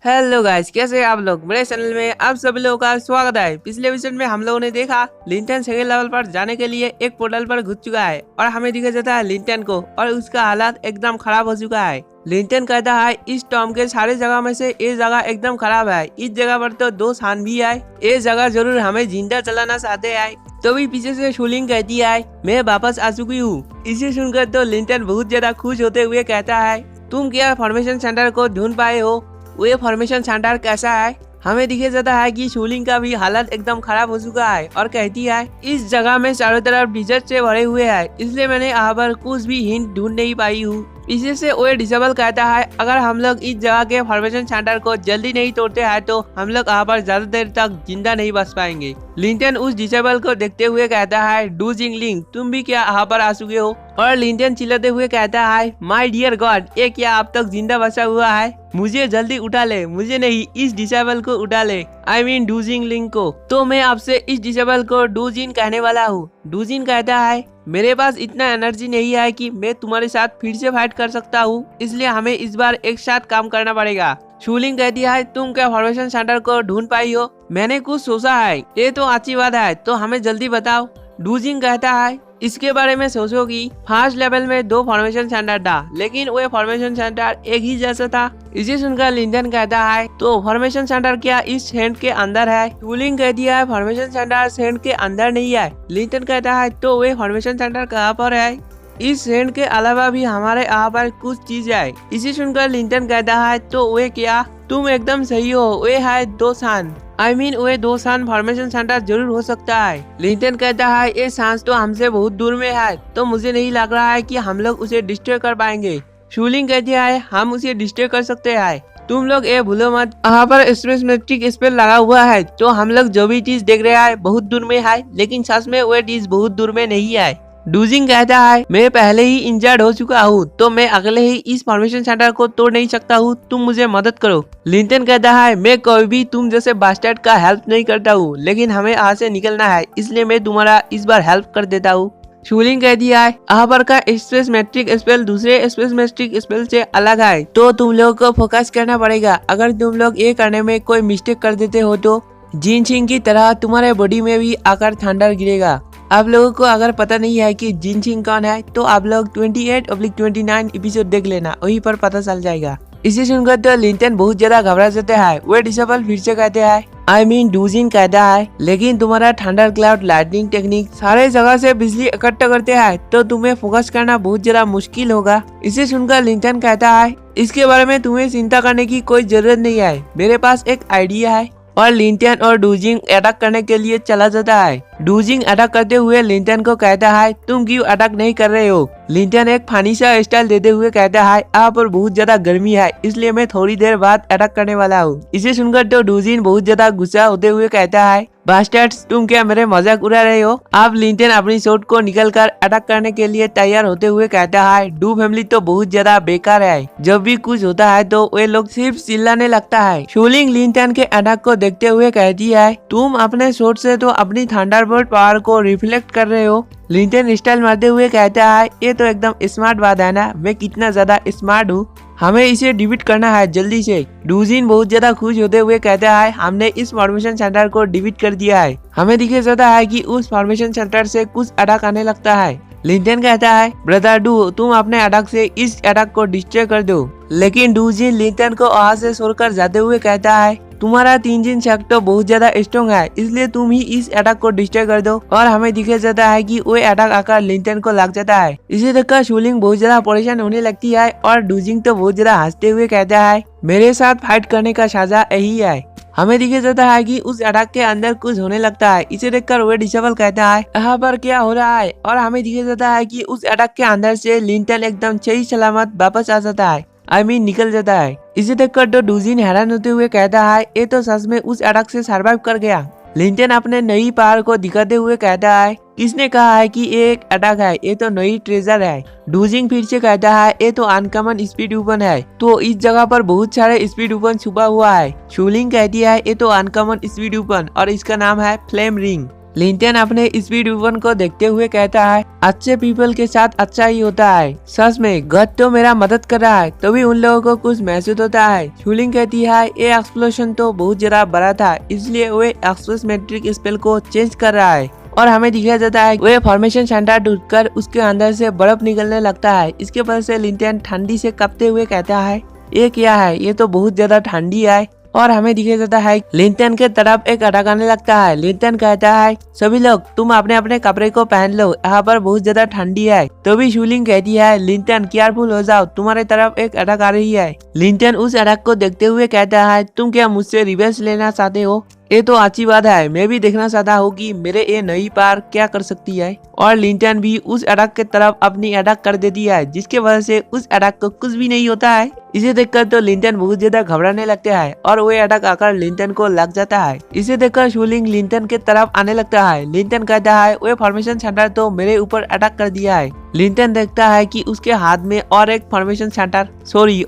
Hello guys, कैसे हैं आप लोग। मेरे चैनल में आप सभी लोगों का स्वागत है। पिछले एपिसोड में हम लोगों ने देखा लिंटन सेकंड लेवल पर जाने के लिए एक पोर्टल पर घुस चुका है और हमें दिखा जाता है लिंटन को और उसका हालात एकदम खराब हो चुका है। लिंटन कहता है इस टॉम के सारे जगह में से ये जगह एकदम खराब है। इस जगह पर तो 2 सान भी है। ये जगह जरूर हमें जिंदा चलाना चाहते हैं। तो भी पीछे से शूलिंग कहती है मैं वापस आ चुकी हूँ। इसे सुनकर तो लिंटन बहुत ज्यादा खुश होते हुए कहता है तुम क्या फॉर्मेशन सेंटर को ढूंढ पाए हो। वो फॉर्मेशन सेंटर कैसा है। हमें दिखे जाता है कि शूलिंग का भी हालत एकदम खराब हो चुका है और कहती है इस जगह में चारों तरफ डिजर्ट से भरे हुए हैं, इसलिए मैंने यहाँ पर कुछ भी हिंट ढूंढ नहीं पाई हूँ। इसी से वो डिसेबल कहता है अगर हम लोग इस जगह के फॉर्मेशन सेंटर को जल्दी नहीं तोड़ते हैं तो हम लोग यहाँ पर ज्यादा देर तक जिंदा नहीं बच पाएंगे। लिंटन उस डिसेबल को देखते हुए कहता है डू जिंगलिंग तुम भी क्या यहाँ पर आ चुके हो। और लिंटन चिल्लाते हुए कहता है माय डियर गॉड ये क्या अब तक जिंदा बचा हुआ है। मुझे जल्दी उठा ले, मुझे नहीं इस डिसेबल को उठा ले, आई मीन डूजिंग लिंक को। तो मैं आपसे इस डिसेबल को डूजिन कहने वाला हूँ। डूजिन कहता है मेरे पास इतना एनर्जी नहीं है कि मैं तुम्हारे साथ फिर से फाइट कर सकता हूँ, इसलिए हमें इस बार एक साथ काम करना पड़ेगा। शूलिंग कहती है तुम क्या फॉर्मेशन सेंटर को ढूंढ पाई हो। मैंने कुछ सोचा है, ये तो अच्छी बात है, तो हमें जल्दी बताओ। डूजिंग कहता है इसके बारे में सोचो कि फर्स्ट लेवल में 2 फॉर्मेशन सेंटर था, लेकिन वो फॉर्मेशन सेंटर एक ही जैसा था। इसे सुनकर लिंटन कहता है तो फॉर्मेशन सेंटर क्या इस सेंट के अंदर है। शूलिंग कहती है फॉर्मेशन सेंटर सेंट के अंदर नहीं है। लिंटन कहता है तो वे फॉर्मेशन सेंटर कहाँ पर है। इस सेंट के अलावा भी हमारे यहाँ पर कुछ चीज है। इसे सुनकर लिंटन कहता है तो वे क्या। तुम एकदम सही हो, वे है 2 सान, आई मीन वे 2 सान फॉर्मेशन सेंटर जरूर हो सकता है। लिंटन कहता है ये सांस तो हमसे बहुत दूर में है, तो मुझे नहीं लग रहा है कि हम लोग उसे डिस्ट्रॉय कर पाएंगे। शूलिंग कहती है हम उसे डिस्ट्रॉय कर सकते हैं। तुम लोग ये भूलो मत यहाँ पर स्पेस मैट्रिक स्पेल लगा हुआ है, तो हम लोग जो भी चीज देख रहे हैं बहुत दूर में है, लेकिन सच में वो चीज बहुत दूर में नहीं है। डूजिंग कहता है मैं पहले ही इंजर्ड हो चुका हूँ, तो मैं अगले ही इस फॉर्मेशन सेंटर को तोड़ नहीं सकता हूँ, तुम मुझे मदद करो। लिंटन कहता है मैं कभी भी तुम जैसे बास्टर्ड का हेल्प नहीं करता हूँ, लेकिन हमें यहाँ से निकलना है, इसलिए मैं तुम्हारा इस बार हेल्प कर देता हूँ। शूलिंग कहती है यहाँ पर का स्पेस मैट्रिक स्पेल दूसरे स्पेस मैट्रिक स्पेल से अलग है, तो तुम लोगों को फोकस करना पड़ेगा। अगर तुम लोग ये करने में कोई मिस्टेक कर देते हो तो जिन सिंह की तरह तुम्हारे बॉडी में भी आकर थंडर गिरेगा। आप लोगों को अगर पता नहीं है कि जिन सिंह कौन है तो आप लोग 28/29 एपिसोड देख लेना, वहीं पर पता चल जाएगा। इसे सुनकर तो लिंटन बहुत ज्यादा घबरा जाते हैं। वे डिसेबल फिर से कहते हैं आई मीन डूजिन कहता है लेकिन तुम्हारा थंडर क्लाउड लाइटनिंग टेक्निक सारे जगह से बिजली इकट्ठा करते हैं, तो तुम्हें फोकस करना बहुत ज्यादा मुश्किल होगा। इसे सुनकर लिंटन कहता है इसके बारे में तुम्हें चिंता करने की कोई जरूरत नहीं है, मेरे पास एक आइडिया है। और लिंटन और डूजिंग अटैक करने के लिए चला जाता है। डूजिंग अटैक करते हुए लिंटन को कहता है तुम क्यों अटैक नहीं कर रहे हो। लिंटन एक फनी सा स्टाइल देते हुए कहता है यहाँ पर बहुत ज्यादा गर्मी है, इसलिए मैं थोड़ी देर बाद अटैक करने वाला हूँ। इसे सुनकर तो डूजिन बहुत ज्यादा गुस्सा होते हुए कहता है बास्टर्ड्स तुम क्या मेरे मजाक उड़ा रहे हो। अब लिंटन अपनी शॉट को निकलकर अटैक करने के लिए तैयार होते हुए कहता है डू फैमिली तो बहुत ज्यादा बेकार है, जब भी कुछ होता है तो वे लोग सिर्फ चिल्लाने लगता है। शूलिंग लिंटन के अटैक को देखते हुए कहती है तुम अपने शॉट से तो अपनी थंडरबोल्ट पावर को रिफ्लेक्ट कर रहे हो। लिंटन स्टाइल मारते हुए कहता है ये तो एकदम स्मार्ट बात है ना, मैं कितना ज्यादा स्मार्ट हूँ, हमें इसे डिलीट करना है जल्दी से। डूजिन बहुत ज्यादा खुश होते हुए कहता है हमने इस फॉर्मेशन सेंटर को डिलीट कर दिया है। हमें दिखे जाता है कि उस फॉर्मेशन सेंटर से कुछ अटैक आने लगता है। लिंटन कहता है ब्रदर डू तुम अपने अटैक से इस अटैक को डिस्ट्रॉय कर दो, लेकिन डूजिन लिंटन को वहां से छोड़कर जाते हुए कहता है तुम्हारा 3 जिन शक तो बहुत ज्यादा स्ट्रॉन्ग है, इसलिए तुम ही इस अटैक को डिस्ट्रॉय कर दो। और हमें दिखे जाता है कि वो अटैक आकर लिंटन को लग जाता है। इसे देखकर शूलिंग बहुत ज्यादा परेशान होने लगती है और डूजिंग तो बहुत ज्यादा हंसते हुए कहता है मेरे साथ फाइट करने का सजा यही है। हमें दिखे जाता है कि उस अटैक के अंदर कुछ होने लगता है। इसे देखकर वे डिसेबल कहता है यहाँ पर क्या हो रहा है। और हमें दिखे जाता है कि उस अटैक के अंदर से लिंटन एकदम सही सलामत वापस आ जाता है, आई मीन निकल जाता है। इसे देखकर तो डूजिन हैरान होते हुए कहता है ये तो सच में उस अटैक से सर्वाइव कर गया। लिंटन अपने नई पावर को दिखाते हुए कहता है किसने कहा है कि ये एक अटैक है, ये तो नई ट्रेजर है। डूजिंग फिर से कहता है ये तो अनकॉमन स्पीड वेपन है, तो इस जगह पर बहुत सारे स्पीड वेपन छुपा हुआ है। शूलिंग कहती है ये तो अनकॉमन स्पीड वेपन और इसका नाम है फ्लेम रिंग। लिंटन अपने स्पीड वेपन को देखते हुए कहता है, अच्छे पीपल के साथ अच्छा ही होता है। सच में गॉड तो मेरा मदद कर रहा है। तभी उन लोगों को कुछ महसूस होता है। शूलिंग कहती है, ये एक्सप्लोजन तो बहुत ज्यादा बड़ा था, इसलिए वे एक्सप्लोस मैट्रिक स्पेल को चेंज कर रहा है। और हमें दिखाया जाता है वे फॉर्मेशन सेंटर टूटकर उसके अंदर से बर्फ निकलने लगता है। इसके वजह से लिंटन ठंडी से कांपते हुए कहता है, ये क्या है, ये तो बहुत ज्यादा ठंडी है। और हमें दिखाया जाता है लिंटन के तरफ एक अटैक आने लगता है। लिंटन कहता है, सभी लोग तुम अपने अपने कपड़े को पहन लो, यहाँ पर बहुत ज्यादा ठंडी है। तभी शूलिंग कहती है, लिंटन केयरफुल हो जाओ, तुम्हारे तरफ एक अटैक आ रही है। लिंटन उस अटैक को देखते हुए कहता है, तुम क्या मुझसे रिवेंज लेना चाहते हो? ये तो अच्छी बात है, मैं भी देखना चाहता हूँ कि मेरे ये नई पार क्या कर सकती है। और लिंटन भी उस अटैक के तरफ अपनी अटैक कर देती है, जिसके वजह से उस अटैक को कुछ भी नहीं होता है। इसे देखकर तो लिंटन बहुत ज्यादा घबराने लगता है और वो अटैक आकर लिंटन को लग जाता है। इसे देखकर शूलिंग लिंटन के तरफ आने लगता है। लिंटन कहता है, वो फॉर्मेशन सेंटर तो मेरे ऊपर अटैक कर दिया है। लिंटन देखता है कि उसके हाथ में और एक फॉर्मेशन सेंटर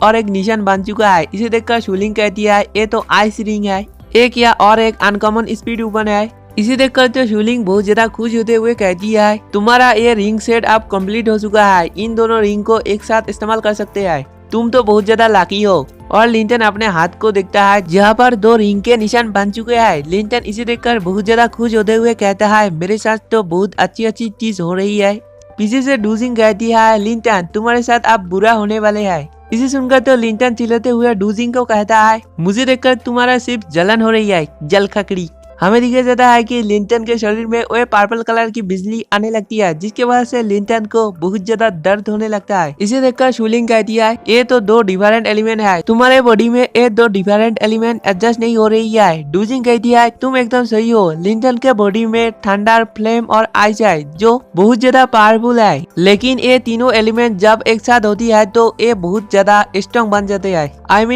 और एक निशान बन चुका है। इसे देखकर शूलिंग कहती है, ये तो आइस रिंग है, एक या और एक अनकॉमन स्पीड वेपन है। इसे देखकर तो शूलिंग बहुत ज्यादा खुश होते हुए कहती है, तुम्हारा ये रिंग सेट अब कंप्लीट हो चुका है, इन दोनों रिंग को एक साथ इस्तेमाल कर सकते हैं, तुम तो बहुत ज्यादा लाकी हो। और लिंटन अपने हाथ को देखता है जहाँ पर 2 रिंग के निशान बन चुके हैं। लिंटन इसे देखकर बहुत ज्यादा खुश होते हुए कहता है, मेरे साथ तो बहुत अच्छी चीज हो रही है। पीछे से डूजिंग कहती है, लिंटन तुम्हारे साथ अब बुरा होने वाले है। इसे सुनकर तो लिंटन चिल्लाते हुए डूजिंग को कहता है, मुझे देखकर तुम्हारा सिर्फ जलन हो रही है, जल खकड़ी। हमें दिखाया जाता है कि लिंटन के शरीर में वो पर्पल कलर की बिजली आने लगती है, जिसके वजह से लिंटन को बहुत ज्यादा दर्द होने लगता है। इसे देखकर शूलिंग कहती है, ये तो 2 डिफरेंट एलिमेंट है, तुम्हारे बॉडी में ये 2 डिफरेंट एलिमेंट एडजस्ट नहीं हो रही है। डूजिंग कहती है, तुम एकदम सही हो, लिंटन के बॉडी में थंडर, फ्लेम और आइस है, जो बहुत ज्यादा पावरफुल है, लेकिन ये तीनों एलिमेंट जब एक साथ होती है तो ये बहुत ज्यादा स्ट्रॉन्ग बन जाते हैं,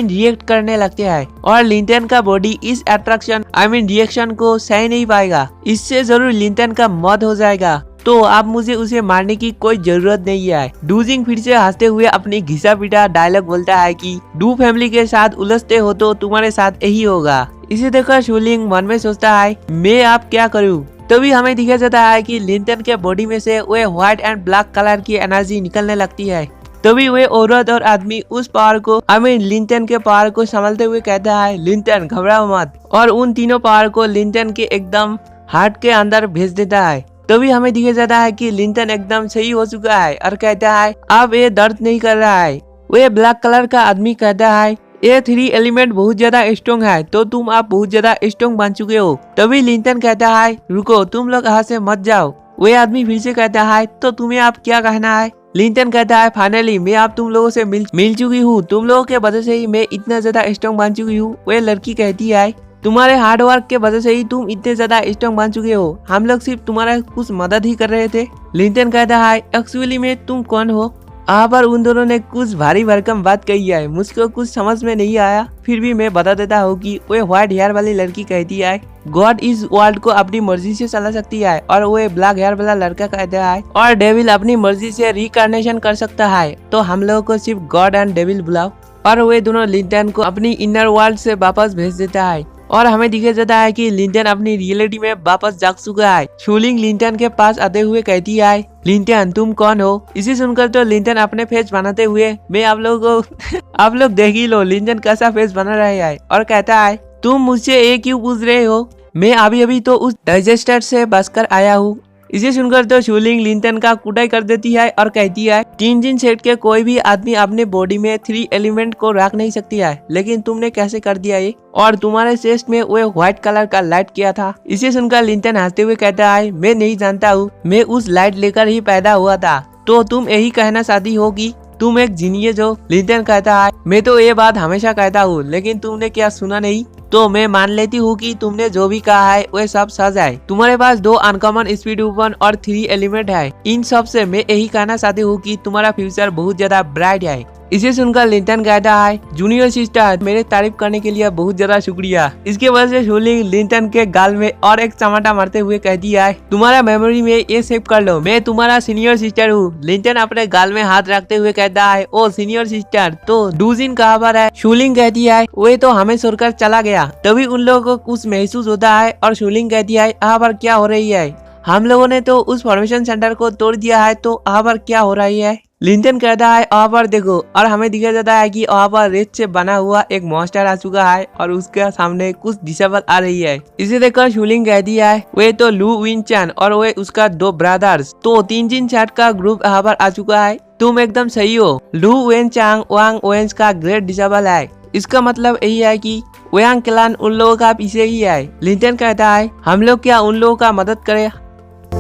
रिएक्ट करने लगते हैं। और लिंटन का बॉडी इस अट्रैक्शन रिएक्शन को सह नहीं पाएगा, इससे जरूर लिंटन का मौत हो जाएगा। तो अब मुझे उसे मारने की कोई जरूरत नहीं है। डूजिंग फिर से हंसते हुए अपनी घिसा पिटा डायलॉग बोलता है कि डू फैमिली के साथ उलझते हो तो तुम्हारे साथ यही होगा। इसे देखकर शूलिंग मन में सोचता है, मैं अब क्या करूँ। तभी हमें दिखाया जाता है कि लिंटन के बॉडी में से वे व्हाइट एंड ब्लैक कलर की एनर्जी निकलने लगती है। तभी वे औरत और आदमी उस पावर को लिंटन के पावर को संभालते हुए कहता है, लिंटन घबराओ मत, और उन तीनों पावर को लिंटन के एकदम हार्ट के अंदर भेज देता है। तभी हमें दिखाया जाता है कि लिंटन एकदम सही हो चुका है और कहता है, अब ये दर्द नहीं कर रहा है। वे ब्लैक कलर का आदमी कहता है, ये 3 एलिमेंट बहुत ज्यादा स्ट्रॉन्ग है, तो तुम आप बहुत ज्यादा स्ट्रॉन्ग बन चुके हो। तभी लिंटन कहता है, रुको, तुम लोग यहाँ से मत जाओ। वे आदमी फिर से कहता है, तो तुम्हें आप क्या कहना है। लिंटन कहता है, फाइनली मैं आप तुम लोगों से मिल चुकी हूँ, तुम लोगों के वजह से ही मैं इतना ज्यादा स्ट्रॉन्ग बन चुकी हूँ। वे लड़की कहती है, तुम्हारे हार्ड वर्क के वजह से ही तुम इतने ज्यादा स्ट्रॉन्ग बन चुके हो, हम लोग सिर्फ तुम्हारा कुछ मदद ही कर रहे थे। लिंटन कहता है, एक्चुअली में तुम कौन हो। यहाँ पर उन दोनों ने कुछ भारी भरकम बात कही है, मुझको कुछ समझ में नहीं आया, फिर भी मैं बता देता हूँ कि वे व्हाइट हेयर वाली लड़की कहती है, गॉड इस वर्ल्ड को अपनी मर्जी से चला सकती है, और वो ब्लैक हेयर वाला लड़का कहता है, और डेविल अपनी मर्जी से रिकार्नेशन कर सकता है, तो हम लोगों को सिर्फ गॉड एंड डेविल बुलाओ। और वे दोनों लिंटन को अपनी इनर वर्ल्ड से वापस भेज देता है। और हमें दिखाया जाता है कि लिंटन अपनी रियलिटी में वापस जाग चुका है। शूलिंग लिंटन के पास आते हुए कहती है, लिंटन तुम कौन हो। इसे सुनकर तो लिंटन अपने फेस बनाते हुए, मैं आप लोगों को आप लोग देख ही लो लिंटन कैसा फेस बना रहा है, और कहता है, तुम मुझसे ये क्यों पूछ रहे हो, मैं अभी तो उस डाइजेस्टर से बचकर आया हूँ। इसे सुनकर तो शूलिंग लिंटन का कुटाई कर देती है और कहती है, 3 जिन सेट के कोई भी आदमी अपने बॉडी में 3 एलिमेंट को रख नहीं सकती है, लेकिन तुमने कैसे कर दिया ये, और तुम्हारे चेस्ट में वो व्हाइट कलर का लाइट किया था। इसे सुनकर लिंटन हंसते हुए कहता है, मैं नहीं जानता हूँ, मैं उस लाइट लेकर ही पैदा हुआ था, तो तुम यही कहना चाहती हो कि तुम एक जीनियस हो। लिंटन कहता है, मैं तो ये बात हमेशा कहता हूँ, लेकिन तुमने क्या सुना नहीं, तो मैं मान लेती हूँ कि तुमने जो भी कहा है वह सब सच है। तुम्हारे पास 2 अनकॉमन स्पीड वेपन और 3 एलिमेंट है, इन सब से मैं यही कहना चाहती हूँ कि तुम्हारा फ्यूचर बहुत ज्यादा ब्राइट है। इसे सुनकर लिंटन कहता है, जूनियर सिस्टर मेरे तारीफ करने के लिए बहुत ज्यादा शुक्रिया। इसके वजह से शूलिंग लिंटन के गाल में और एक चमाटा मारते हुए कहती है, तुम्हारा मेमोरी में ये सेव कर लो, मैं तुम्हारा सीनियर सिस्टर हूँ। लिंटन अपने गाल में हाथ रखते हुए कहता है, ओ सीनियर सिस्टर तो डूजिन कहाँ पर है? शूलिंग कहती है, वे तो हमें छोड़कर चला गया। तभी उन लोगों को कुछ महसूस होता है और शूलिंग कहती है, यहाँ पर क्या हो रही है? हम लोगों ने तो उस फॉर्मेशन सेंटर को तोड़ दिया है, तो यहाँ पर क्या हो रही है? लिंटन कहता है, वहाँ पर देखो, और हमें दिखाया जाता है कि वहाँ पर रेत से बना हुआ एक मॉन्स्टर आ चुका है और उसके सामने कुछ डिसेबल आ रही है। इसे देखकर शूलिंग कहती है, वे तो लू विनचन और वे उसका 2 ब्रदर्स, तो 3 जिन चैट का ग्रुप यहाँ पर आ चुका है। तुम एकदम सही हो, लू वेनचांग वांग वेंस का ग्रेट डिसेबल है। इसका मतलब यही है कि वेंग क्लान उन लोगों का पीछे ही है। लिंटन कहता है, हम लोग क्या उन लोगों का मदद करें?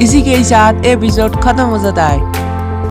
इसी के साथ एपिसोड खत्म हो जाता है।